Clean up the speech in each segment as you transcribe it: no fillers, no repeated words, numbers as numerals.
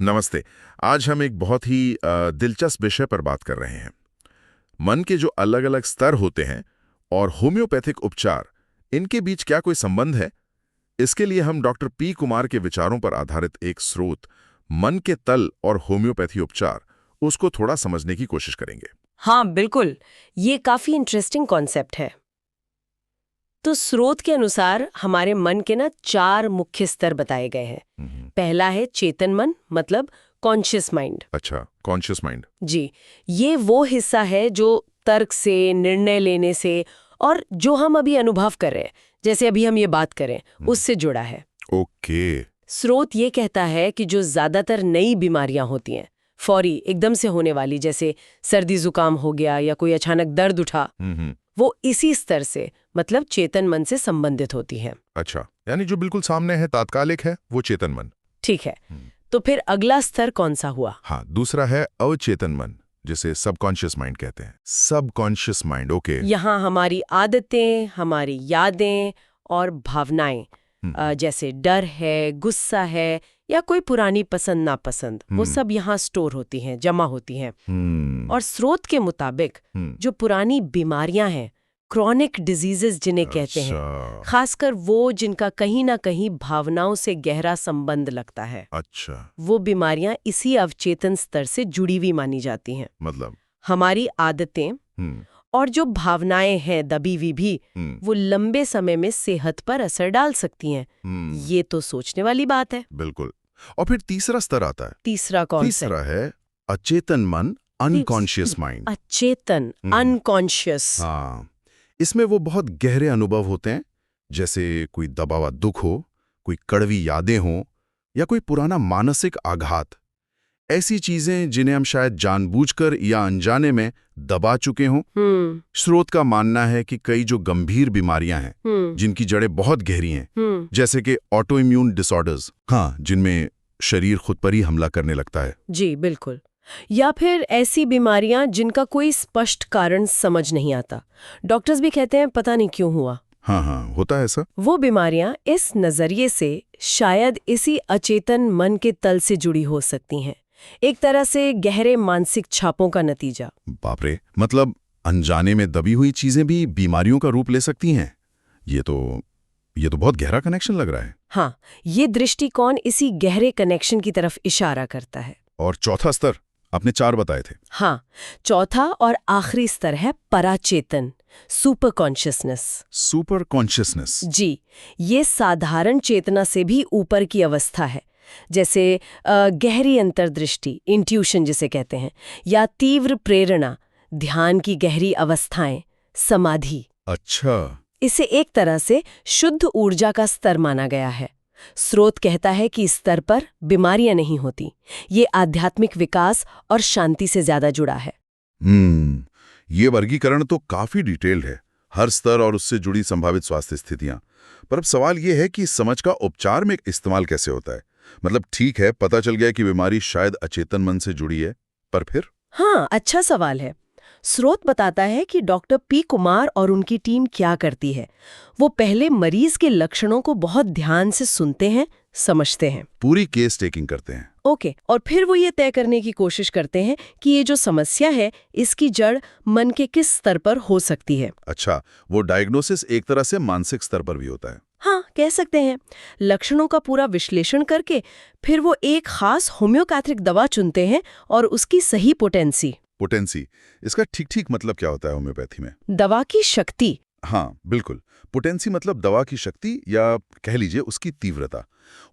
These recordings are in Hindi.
नमस्ते। आज हम एक बहुत ही दिलचस्प विषय पर बात कर रहे हैं। मन के जो अलग अलग स्तर होते हैं और होम्योपैथिक उपचार, इनके बीच क्या कोई संबंध है? इसके लिए हम डॉक्टर पी कुमार के विचारों पर आधारित एक स्रोत, मन के तल और होम्योपैथी उपचार, उसको थोड़ा समझने की कोशिश करेंगे। हाँ बिल्कुल, ये काफी इंटरेस्टिंग कॉन्सेप्ट है। तो स्रोत के अनुसार हमारे मन के ना 4 मुख्य स्तर बताए गए हैं। पहला है चेतन मन, मतलब कॉन्शियस माइंड। अच्छा, कॉन्शियस माइंड। जी, ये वो हिस्सा है जो तर्क से, निर्णय लेने से और जो हम अभी अनुभव कर रहे हैं, जैसे अभी हम ये बात करें, उससे जुड़ा है। ओके। स्रोत ये कहता है कि जो ज्यादातर नई बीमारियां होती हैं, फौरी एकदम से होने वाली, जैसे सर्दी जुकाम हो गया या कोई अचानक दर्द उठा, वो इसी स्तर से, मतलब चेतन मन से संबंधित होती हैं। अच्छा, यानी जो बिल्कुल सामने है, तात्कालिक है, वो चेतन मन। ठीक है, तो फिर अगला स्तर कौन सा हुआ? हाँ, दूसरा है अवचेतन मन, जिसे सबकॉन्शियस माइंड कहते हैं। Subconscious mind, okay. यहाँ हमारी आदतें, हमारी यादें और भावनाएं, जैसे डर है, गुस्सा है या कोई पुरानी पसंद नापसंद, वो सब यहाँ स्टोर होती हैं, जमा होती हैं। और स्रोत के मुताबिक जो पुरानी बीमारियां हैं, क्रॉनिक डिजीजेस जिन्हें कहते हैं, खासकर वो जिनका कहीं ना कहीं भावनाओं से गहरा संबंध लगता है, अच्छा, वो बीमारियां इसी अवचेतन स्तर से जुड़ी हुई मानी जाती हैं। मतलब हमारी आदतें और जो भावनाएं हैं दबी हुई भी, वो लंबे समय में सेहत पर असर डाल सकती हैं। ये तो सोचने वाली बात है। बिल्कुल। और फिर तीसरा स्तर आता है। तीसरा कौन सा? तीसरा है अचेतन मन, अनकॉन्शियस माइंड। अचेतन, अनकॉन्शियस। हाँ, इसमें वो बहुत गहरे अनुभव होते हैं, जैसे कोई दबा हुआ दुख हो, कोई कड़वी यादें हों या कोई पुराना मानसिक आघात। ऐसी चीजें जिन्हें हम शायद जानबूझकर या अनजाने में दबा चुके हों। स्रोत का मानना है कि कई जो गंभीर बीमारियां हैं, जिनकी जड़ें बहुत गहरी हैं, जैसे कि ऑटो इम्यून डिसऑर्डर्स, हाँ, जिनमें शरीर खुद पर ही हमला करने लगता है। जी बिल्कुल। या फिर ऐसी बीमारियां जिनका कोई स्पष्ट कारण समझ नहीं आता, डॉक्टर्स भी कहते हैं पता नहीं क्यों हुआ। हाँ हाँ, होता है ऐसा। वो बीमारियां इस नजरिए से शायद इसी अचेतन मन के तल से जुड़ी हो सकती हैं, एक तरह से गहरे मानसिक छापों का नतीजा। बाप रे, मतलब अनजाने में दबी हुई चीजें भी बीमारियों का रूप ले सकती हैं। ये तो बहुत गहरा कनेक्शन लग रहा है। हाँ, ये दृष्टिकोण इसी गहरे कनेक्शन की तरफ इशारा करता है। और चौथा स्तर आपने 4 बताए थे। हाँ, चौथा और आखिरी स्तर है पराचेतन, सुपर कॉन्शियसनेस। Super consciousness. जी, ये साधारण चेतना से भी ऊपर की अवस्था है, जैसे गहरी अंतर्दृष्टि, इंट्यूशन जिसे कहते हैं, या तीव्र प्रेरणा, ध्यान की गहरी अवस्थाएं, समाधि। अच्छा, इसे एक तरह से शुद्ध ऊर्जा का स्तर माना गया है। स्रोत कहता है कि इस स्तर पर बीमारियां नहीं होती, ये आध्यात्मिक विकास और शांति से ज्यादा जुड़ा है। ये वर्गीकरण तो काफी डिटेल्ड है, हर स्तर और उससे जुड़ी संभावित स्वास्थ्य स्थितियां। पर अब सवाल ये है कि इस समझ का उपचार में इस्तेमाल कैसे होता है? मतलब ठीक है, पता चल गया कि बीमारी शायद अचेतन मन से जुड़ी है, पर फिर? हाँ, अच्छा सवाल है। स्रोत बताता है कि डॉक्टर पी कुमार और उनकी टीम क्या करती है। वो पहले मरीज के लक्षणों को बहुत ध्यान से सुनते हैं, समझते हैं, पूरी केस टेकिंग करते हैं। ओके, और फिर वो ये तय करने की कोशिश करते हैं कि ये जो समस्या है, इसकी जड़ मन के किस स्तर पर हो सकती है। अच्छा, वो डायग्नोसिस एक तरह से मानसिक स्तर पर भी होता है। हाँ, कह सकते हैं। लक्षणों का पूरा विश्लेषण करके फिर वो एक खास होम्योपैथिक दवा चुनते हैं और उसकी सही पोटेंसी। पोटेंसी, इसका ठीक मतलब क्या होता है होम्योपैथी में? दवा की शक्ति। हाँ बिल्कुल, पोटेंसी मतलब दवा की शक्ति या कह लीजिए उसकी तीव्रता।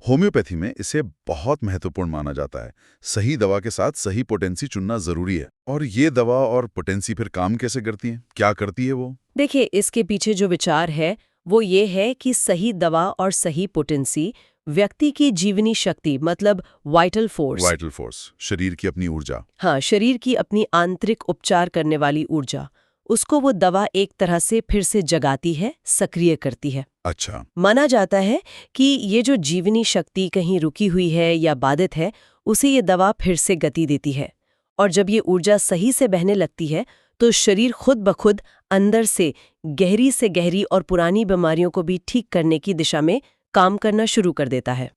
होम्योपैथी में इसे बहुत महत्वपूर्ण माना जाता है। सही दवा के साथ सही पोटेंसी चुनना जरूरी है। और ये दवा और पोटेंसी फिर काम कैसे करती है, क्या करती है वो? देखिए, इसके पीछे जो विचार है वो ये है कि सही दवा और सही पोटेंसी व्यक्ति की जीवनी शक्ति, मतलब वाइटल फोर्स, शरीर की अपनी ऊर्जा। हाँ, शरीर की अपनी आंतरिक उपचार करने वाली ऊर्जा, उसको वो दवा एक तरह से फिर से जगाती है, सक्रिय करती है। अच्छा, माना जाता है कि ये जो जीवनी शक्ति कहीं रुकी हुई है या बाधित है, उसे ये दवा फिर से गति देती है। और जब ये ऊर्जा सही से बहने लगती है, तो शरीर खुद ब खुद अंदर से गहरी और पुरानी बीमारियों को भी ठीक करने की दिशा में काम करना शुरू कर देता है।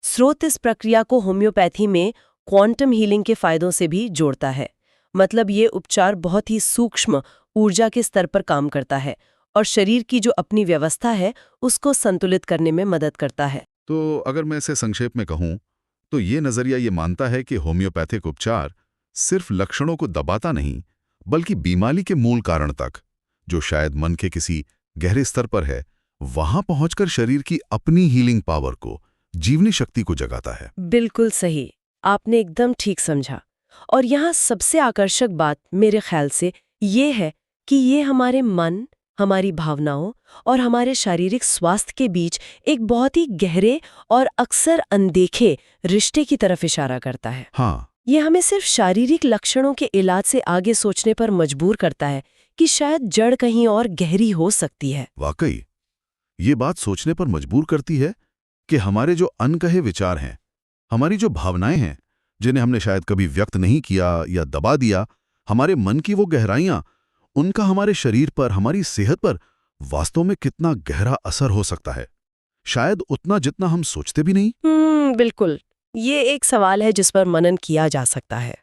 स्रोत इस प्रक्रिया को होम्योपैथी में क्वांटम हीलिंग के फायदों से भी जोड़ता है। मतलब ये उपचार बहुत ही सूक्ष्म ऊर्जा के स्तर पर काम करता है और शरीर की जो अपनी व्यवस्था है उसको संतुलित करने में मदद करता है। तो अगर मैं इसे संक्षेप में कहूं, तो ये नजरिया ये मानता है कि होम्योपैथिक उपचार सिर्फ लक्षणों को दबाता नहीं, बल्कि बीमारी के मूल कारण तक, जो शायद मन के किसी गहरे स्तर पर है, वहां पहुंचकर शरीर की अपनी हीलिंग पावर को, जीवनी शक्ति को जगाता है। बिल्कुल सही, आपने एकदम ठीक समझा। और यहाँ सबसे आकर्षक बात मेरे ख्याल से ये है कि ये हमारे मन, हमारी भावनाओं और हमारे शारीरिक स्वास्थ्य के बीच एक बहुत ही गहरे और अक्सर अनदेखे रिश्ते की तरफ इशारा करता है। हाँ, ये हमें सिर्फ शारीरिक लक्षणों के इलाज से आगे सोचने पर मजबूर करता है कि शायद जड़ कहीं और गहरी हो सकती है। वाकई ये बात सोचने पर मजबूर करती है कि हमारे जो अनकहे विचार हैं, हमारी जो भावनाएं हैं, जिन्हें हमने शायद कभी व्यक्त नहीं किया या दबा दिया, हमारे मन की वो गहराइयां, उनका हमारे शरीर पर, हमारी सेहत पर वास्तव में कितना गहरा असर हो सकता है, शायद उतना जितना हम सोचते भी नहीं। बिल्कुल। ये एक सवाल है जिस पर मनन किया जा सकता है।